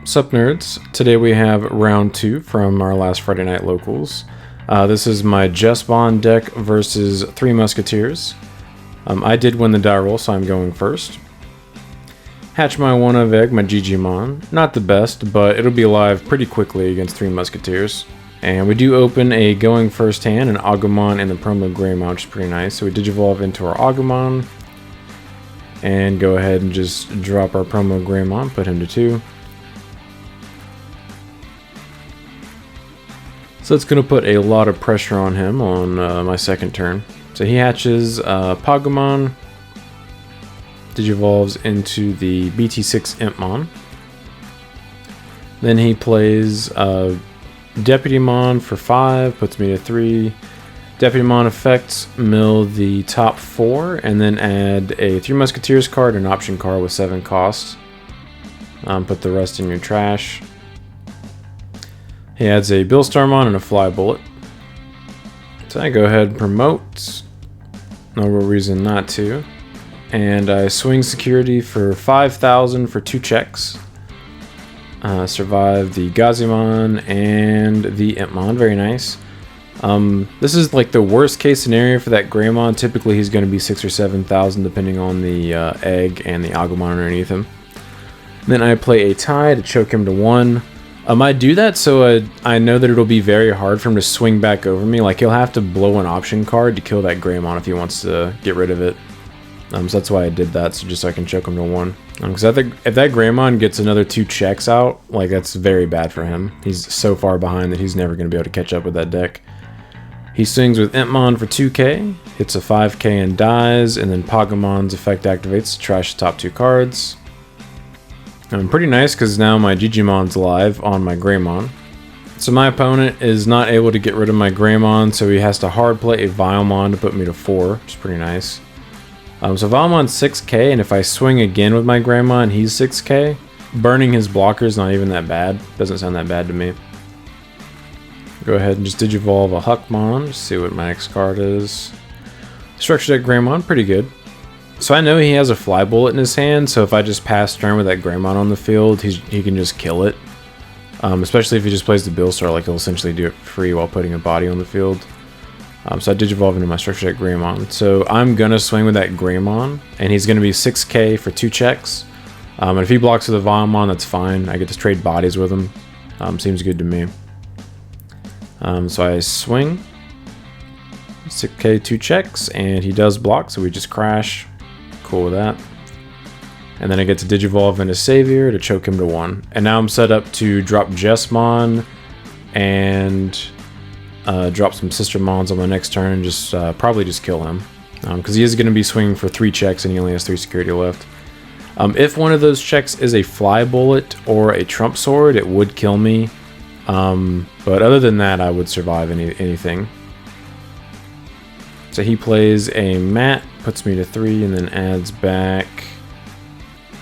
Sup nerds, today we have round 2 from our last Friday night locals. This is my JesBond deck versus 3 Musketeers. I did win the die roll, so I'm going first. Hatch my 1 of egg, my Digimon. Not the best, but it'll be alive pretty quickly against 3 Musketeers. And we do open a going first hand, an Agumon and the promo Greymon, which is pretty nice. So we Digivolve into our Agumon. And go ahead and just drop our promo Greymon, put him to 2. So it's going to put a lot of pressure on him on my second turn. So he hatches Agumon, Digivolves into the BT6 Impmon. Then he plays Deputymon for 5, puts me to 3. Deputymon effects, mill the top 4, and then add a 3 Musketeers card, an option card with 7 costs. Put the rest in your trash. He adds a Billstarmon and a Fly Bullet. So I go ahead and promote. No real reason not to. And I swing security for 5,000 for 2 checks. Survive the Gazimon and the Impmon. Very nice. This is like the worst case scenario for that Greymon. Typically he's going to be 6,000 or 7,000 depending on the egg and the Agumon underneath him. Then I play a tie to choke him to 1. I do that so I know that it'll be very hard for him to swing back over me. Like, he'll have to blow an option card to kill that Greymon if he wants to get rid of it. So that's why I did that, so just so I can choke him to 1. Because I think if that Greymon gets another 2 checks out, like, that's very bad for him. He's so far behind that he's never going to be able to catch up with that deck. He swings with Impmon for 2k, hits a 5k and dies, and then Pagumon's effect activates to trash the top 2 cards. Pretty nice because now my Digimon's live on my Greymon. So my opponent is not able to get rid of my Greymon, so he has to hard play a Vilemon to put me to 4, which is pretty nice. So Vilemon's 6k, and if I swing again with my Greymon, he's 6k. Burning his blocker is not even that bad. Doesn't sound that bad to me. Go ahead and just Digivolve a Huckmon, just see what my next card is. Structure deck Greymon, pretty good. So I know he has a Fly Bullet in his hand, so if I just pass turn with that Greymon on the field, he can just kill it. Especially if he just plays the Billstar, like he'll essentially do it free while putting a body on the field. So I Digivolve into my Structure deck Greymon. So I'm going to swing with that Greymon, and he's going to be 6k for 2 checks. And if he blocks with a Vilemon, that's fine. I get to trade bodies with him. Seems good to me. So I swing. 6k, 2 checks, and he does block, so we just crash. Cool with that. And then I get to Digivolve into Savior to choke him to 1. And now I'm set up to drop Jesmon and drop some Sister Mons on my next turn and just probably just kill him. Because he is going to be swinging for 3 checks and he only has 3 security left. If one of those checks is a Fly Bullet or a Trump Sword, it would kill me. But other than that, I would survive anything. So he plays a Mat, puts me to 3, and then adds back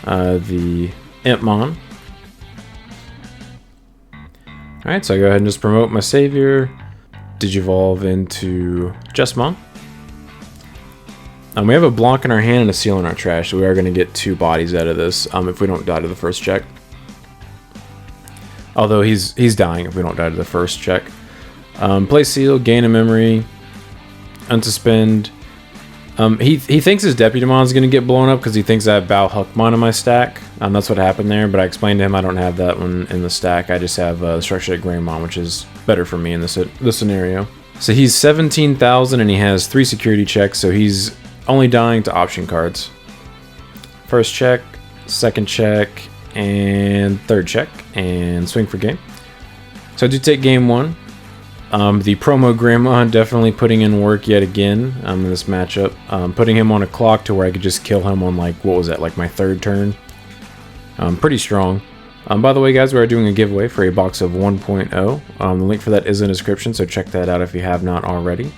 the Impmon. Alright, so I go ahead and just promote my Savior, Digivolve into Jesmon. We have a block in our hand and a seal in our trash, so we are going to get 2 bodies out of this if we don't die to the first check. Although he's dying if we don't die to the first check. Play seal, gain a memory, unsuspend. He thinks his Deputymon is going to get blown up because he thinks I have Bao Huckmon in my stack. That's what happened there, but I explained to him I don't have that one in the stack. I just have Structure deck Greymon, which is better for me in this scenario. So he's 17,000 and he has 3 security checks, so he's only dying to option cards. First check, second check, and third check, and swing for game. So I do take game 1. The promo Greymon definitely putting in work yet again in this matchup. Putting him on a clock to where I could just kill him on, like, what was that, like my 3rd turn. Pretty strong. By the way, guys, we are doing a giveaway for a box of 1.0. The link for that is in the description, so check that out if you have not already.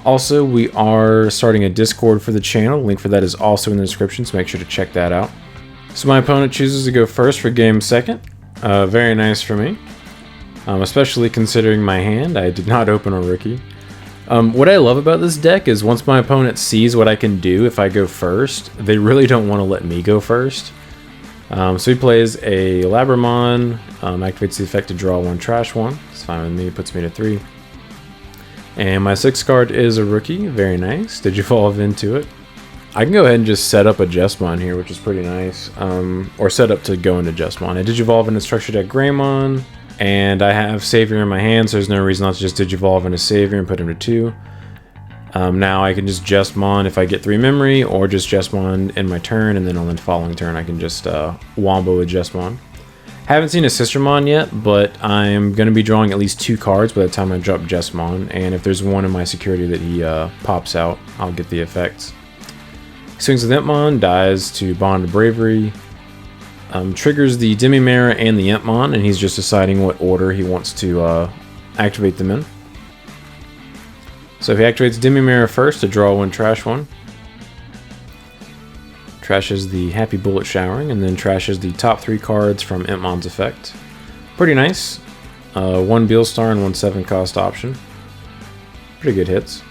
Also, we are starting a Discord for the channel. The link for that is also in the description, so make sure to check that out. So my opponent chooses to go first for game 2nd. Very nice for me. Especially considering my hand. I did not open a rookie. What I love about this deck is once my opponent sees what I can do if I go first, they really don't want to let me go first. So he plays a Labramon, activates the effect to draw 1, trash 1. It's fine with me, puts me to 3. And my 6th card is a rookie, very nice. Digivolve into it. I can go ahead and just set up a JesBond here, which is pretty nice. Or set up to go into JesBond. I Digivolve into Structure Deck Greymon, and I have Savior in my hand, so there's no reason not to just Digivolve into Savior and put him to 2. Now I can just JesBond if I get 3 memory, or just JesBond in my turn, and then on the following turn I can just Wombo with JesBond. Haven't seen a Sistermon yet, but I'm going to be drawing at least 2 cards by the time I drop Jesmon, and if there's one in my security that he pops out, I'll get the effects. He swings with Impmon, dies to bond to Bravery, triggers the Demimera and the Impmon, and he's just deciding what order he wants to activate them in. So if he activates Demimera first to draw 1, trash 1. Trashes the Happy Bullet Showering, and then trashes the top 3 cards from Impmon's effect. Pretty nice. 1 Beelstar and 1 7-cost option. Pretty good hits.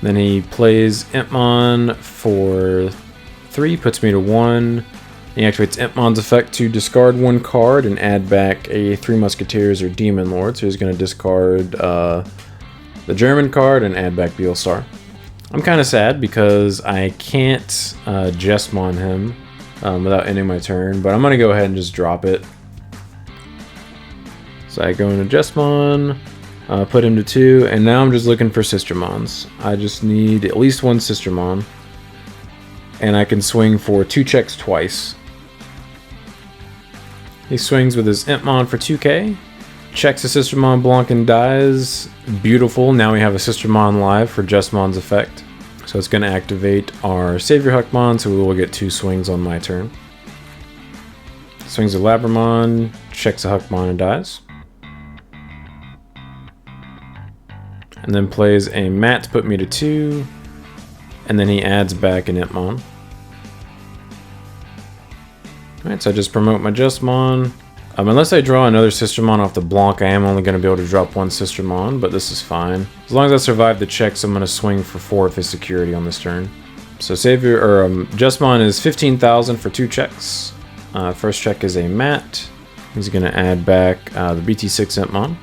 Then he plays Impmon for 3, puts me to 1. He activates Impmon's effect to discard 1 card and add back a 3 Musketeers or Demon Lord. So he's going to discard the German card and add back Beelstar. I'm kind of sad because I can't Jesmon him without ending my turn, but I'm going to go ahead and just drop it. So I go into Jesmon, put him to 2, and now I'm just looking for Sistermons. I just need at least 1 Sistermon, and I can swing for 2 checks twice. He swings with his Impmon for 2k, checks a Sistermon Blanc and dies. Beautiful, now we have a Sistermon live for Jesmon's effect. So it's going to activate our Savior Huckmon, so we will get 2 swings on my turn. Swings a Labramon, checks a Huckmon and dies. And then plays a Mat to put me to 2, and then he adds back an Impmon. Alright, so I just promote my Jesmon. Unless I draw another Sistermon off the Blanc, I am only going to be able to drop 1 Sistermon, but this is fine. As long as I survive the checks, I'm going to swing for 4 of his security on this turn. So Savior, or Jesmon is 15,000 for 2 checks. First check is a Mat. He's going to add back the BT6 Impmon.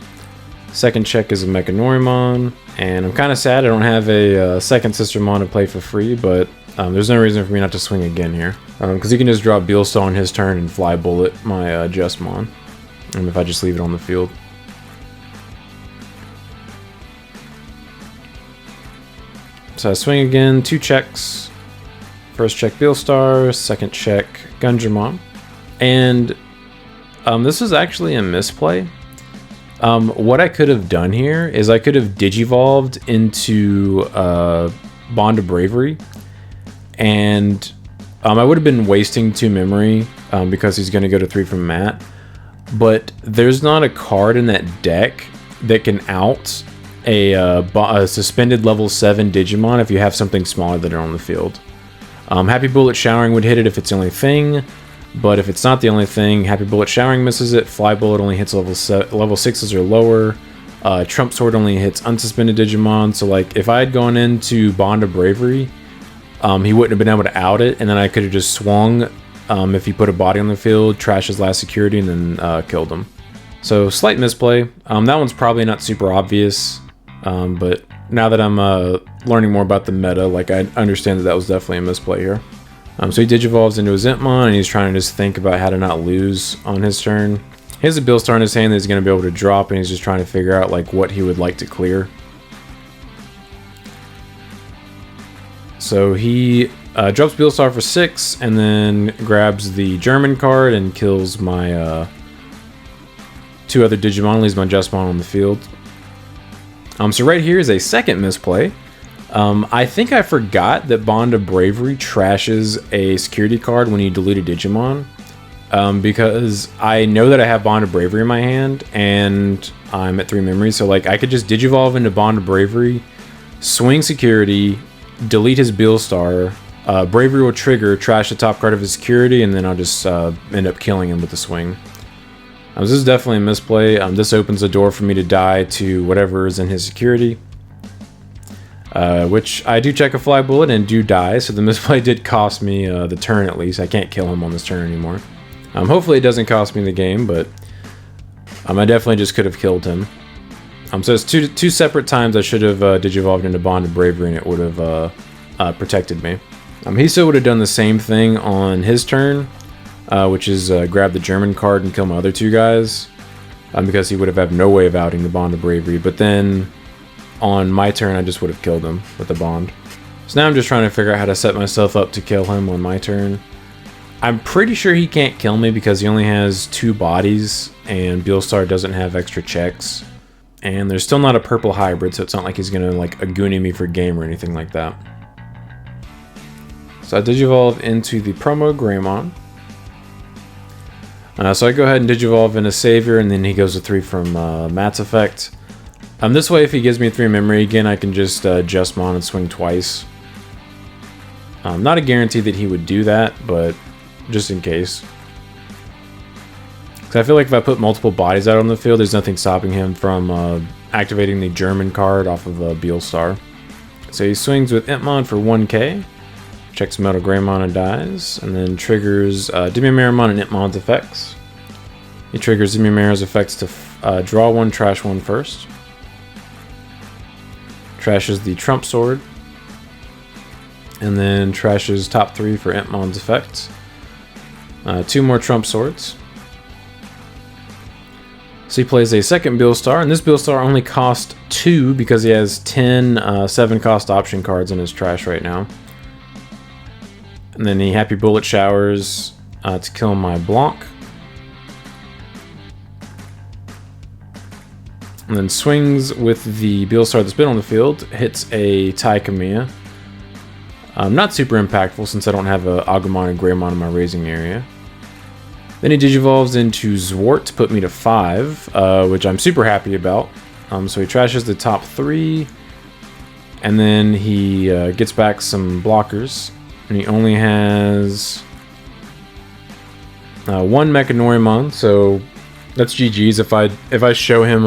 Second check is a Mechanorimon, and I'm kind of sad I don't have a second Sistermon to play for free, but there's no reason for me not to swing again here. Because he can just draw Beelstar on his turn and fly bullet my Jesmon. If I just leave it on the field. So I swing again, 2 checks. First check Beelstar, second check Gungermon. And this is actually a misplay. What I could have done here is I could have Digivolved into Bond of Bravery. And I would have been wasting 2 memory because he's going to go to 3 from Matt. But there's not a card in that deck that can out a suspended level 7 Digimon if you have something smaller that are on the field. Happy Bullet Showering would hit it if it's the only thing. But if it's not the only thing, Happy Bullet Showering misses it. Fly Bullet only hits level 6s or lower. Trump Sword only hits unsuspended Digimon. So like if I had gone into Bond of Bravery, he wouldn't have been able to out it, and then I could have just swung if he put a body on the field, trash his last security, and then killed him. So slight misplay. That one's probably not super obvious, but now that I'm learning more about the meta, like I understand that was definitely a misplay here. So he Digivolves into his Impmon, and he's trying to just think about how to not lose on his turn. He has a Beelstar in his hand that he's going to be able to drop, and he's just trying to figure out like what he would like to clear. So he drops Beelstar for 6, and then grabs the German card and kills my 2 other Digimon, leaves my Jesmon on the field. So right here is a second misplay. I think I forgot that Bond of Bravery trashes a security card when you delete a Digimon. Because I know that I have Bond of Bravery in my hand, and I'm at 3 memories, so like I could just Digivolve into Bond of Bravery, swing security, delete his Beelstar, Bravery will trigger, trash the top card of his security, and then I'll just end up killing him with the swing. This is definitely a misplay. This opens the door for me to die to whatever is in his security. which I do check a fly bullet and do die, so the misplay did cost me the turn at least. I can't kill him on this turn anymore. Hopefully it doesn't cost me the game, but I definitely just could have killed him. So it's two separate times I should have digivolved into Bond of Bravery and it would have protected me. He still would have done the same thing on his turn, which is grab the German card and kill my other two guys, because he would have had no way of outing the Bond of Bravery. But then on my turn, I just would have killed him with the Bond. So now I'm just trying to figure out how to set myself up to kill him on my turn. I'm pretty sure he can't kill me because he only has 2 bodies and Beelstar doesn't have extra checks. And there's still not a purple hybrid, so it's not like he's gonna like Agumon me for game or anything like that. So I digivolve into the promo Greymon. So I go ahead and digivolve into Savior, and then he goes to 3 from Matt's effect. This way, if he gives me 3 memory again, I can just Jesmon and swing twice. Not a guarantee that he would do that, but just in case. I feel like if I put multiple bodies out on the field, there's nothing stopping him from activating the German card off of Beelstar. So he swings with Entmon for 1k, checks Metal Greymon and dies, and then triggers Demi-Marimon and Entmon's effects. He triggers Demi-Mari's effects to draw 1, trash 1 first. Trashes the Trump Sword, and then trashes top 3 for Entmon's effects. 2 more Trump Swords. So he plays a second Beelstar, and this Beelstar only cost 2 because he has 10 7-cost option cards in his trash right now. And then he Happy Bullet Showers to kill my Blanc. And then swings with the Beelstar that's been on the field, hits a Taikamiya. Not super impactful since I don't have a Agumon and Greymon in my raising area. Then he digivolves into Zwart to put me to 5, which I'm super happy about. So he trashes the top 3, and then he gets back some blockers, and he only has 1 Mechanorimon, so that's GG's. If I show him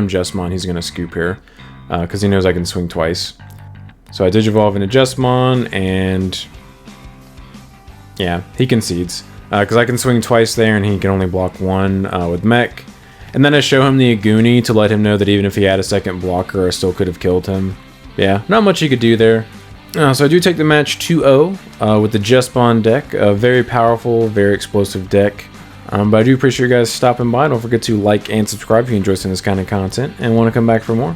Jesmon, he's gonna scoop here, because he knows I can swing twice. So I digivolve into Jesmon, and yeah, he concedes. Because I can swing twice there, and he can only block 1 with Mech. And then I show him the Agumon to let him know that even if he had a second blocker, I still could have killed him. Yeah, not much he could do there. So I do take the match 2-0 with the JesBond deck. A very powerful, very explosive deck. But I do appreciate you guys stopping by. Don't forget to like and subscribe if you enjoy seeing this kind of content and want to come back for more.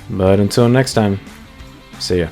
But until next time, see ya.